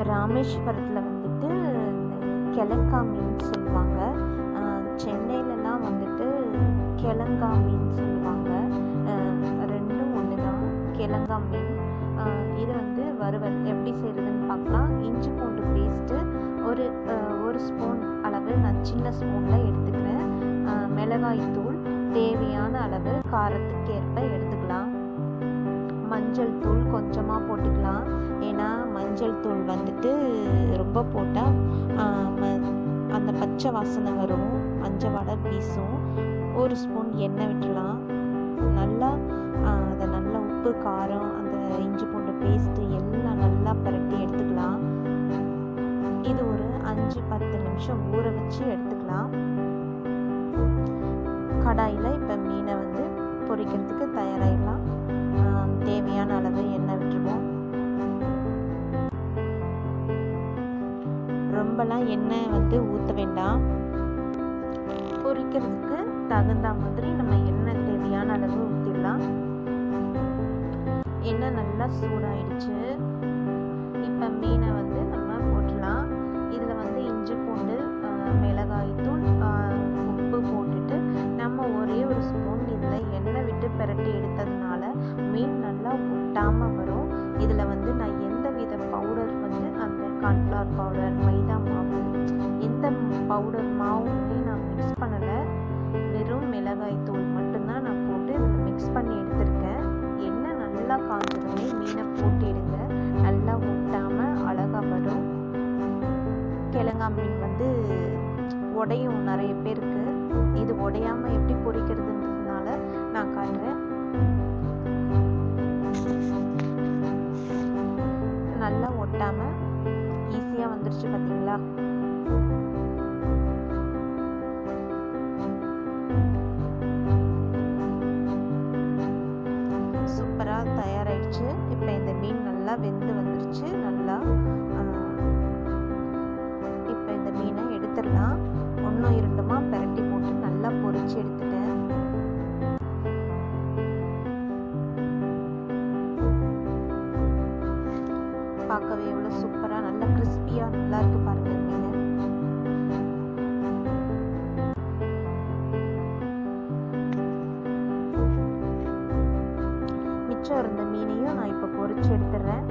ராமேஸ்வரத்தில் வந்துட்டு கிழங்கா மீன் சொல்லுவாங்க. சென்னையிலலாம் வந்துட்டு கிழங்கா மீன் சொல்லுவாங்க. ரெண்டும் ஒன்று தான், கிழங்கா மீன். இது வந்து வறுவல் எப்படி செய்கிறதுன்னு பார்க்கலாம். இஞ்சி பூண்டு பேஸ்ட்டு ஒரு ஸ்பூன் அளவு நான் சின்ன ஸ்பூனில் எடுத்துக்கிறேன். மிளகாய் தூள் தேவையான அளவு காரத்துக்கு ஏற்ப எடுத்துக்கலாம். மஞ்சள் தூள் கொஞ்சமாக போட்டுக்கலாம். ஏன்னா மஞ்சள் தூள் வந்துட்டு ரொம்ப போட்டால் அந்த பச்சை வாசனை வரும், மஞ்சள் வடை வீசும். ஒரு ஸ்பூன் எண்ணெய் விட்டுலாம். நல்லா அதை நல்லா உப்பு காரம் அந்த இஞ்சி பூண்டு பேஸ்ட்டு எல்லாம் நல்லா பரட்டி எடுத்துக்கலாம். இது ஒரு 5-10 நிமிஷம் ஊற வச்சு எடுத்துக்கலாம். கடாயில் இப்போ மீனை வந்து பொரிக்கிறதுக்கு தயாராகிடலாம். தேவையான அளவு எண்ணெய் விட்டுருவோம். ரொம்பலாம் எண்ணெய் வந்து ஊற்ற வேண்டாம். பொரிக்கிறதுக்கு தகுந்த மாதிரி நம்ம எண்ணெய் தேவையான அளவு ஊற்றிடலாம். எண்ணெய் நல்லா சூடாயிடுச்சு. இப்போ மீனை வந்து நம்ம போட்டுடலாம். இதில் வந்து இஞ்சி பூண்டு மிளகாய் தூள் உப்பு போட்டுட்டு நம்ம ஒரே ஒரு ஸ்பூன் இதில் எண்ணெய் விட்டு பிரட்டி எடுத்ததுனால மீன் நல்லா ஒட்டாமல் வரும். இதில் வந்து நான் எந்த வித பவுடர் வந்து அந்த கார்ன்ஃப்ளவர் பவுடர், மைதா மாவு, எந்த பவுடர் மாவுமே நான் மிக்ஸ் பண்ணலை. வெறும் மிளகாய் தூள் மட்டும்தான் நான் போட்டு இதில் மிக்ஸ் பண்ணி எடுத்திருக்கேன். எண்ணெய் நல்லா காய்ச்சதுமே மீனை போட்டு எடுங்க. நல்லா ஒட்டாமல் அழகாக வரும். கிழங்கா மீன் வந்து உடையும் நிறைய பேருக்கு. இது உடையாமல் எப்படி பொரிக்கிறதுன்றதுனால நான் காட்டுறேன். நல்லா ஒட்டாமல் ஈஸியாக வந்துருச்சு பார்த்தீங்களா? சூப்பராக தயாராகிடுச்சு. இப்போ இந்த மீன் நல்லா வெந்து வந்துருச்சு. நல்லா இப்போ இந்த மீனை எடுத்துடலாம். 1-2 பிரட்டி போட்டு நல்லா பொரிச்சு எடுத்துட்டேன். பார்க்கவே எவ்வளோ சூப்பராக நல்லா கிறிஸ்பியாக நல்லா இருக்கு பாருங்க மீன். மிச்சம் இருந்த மீனையும் நான் இப்போ பொரிச்சு எடுத்துடுறேன்.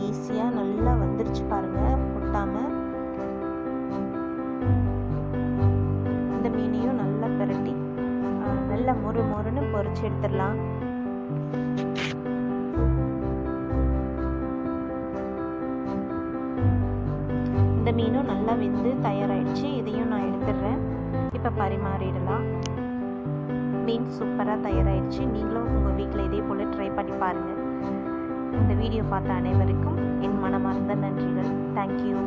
ஈஸியாக நல்லா வந்துருச்சு பாருங்க, ஒட்டாமல். இந்த மீனையும் நல்லா பிரட்டி நல்லா மொறுன்னு பொரிச்சு எடுத்துடலாம். இந்த மீனும் நல்லா வெந்து தயாராகிடுச்சு. இதையும் நான் எடுத்துடுறேன். இப்போ பரிமாறிடலாம். மீன் சூப்பராக தயாராகிடுச்சு. நீங்களும் உங்கள் வீட்டில் இதே போல் ட்ரை பண்ணி பாருங்கள். இந்த வீடியோ பார்த்த அனைவருக்கும் என் மனமார்ந்த நன்றிகள். தேங்க்யூ.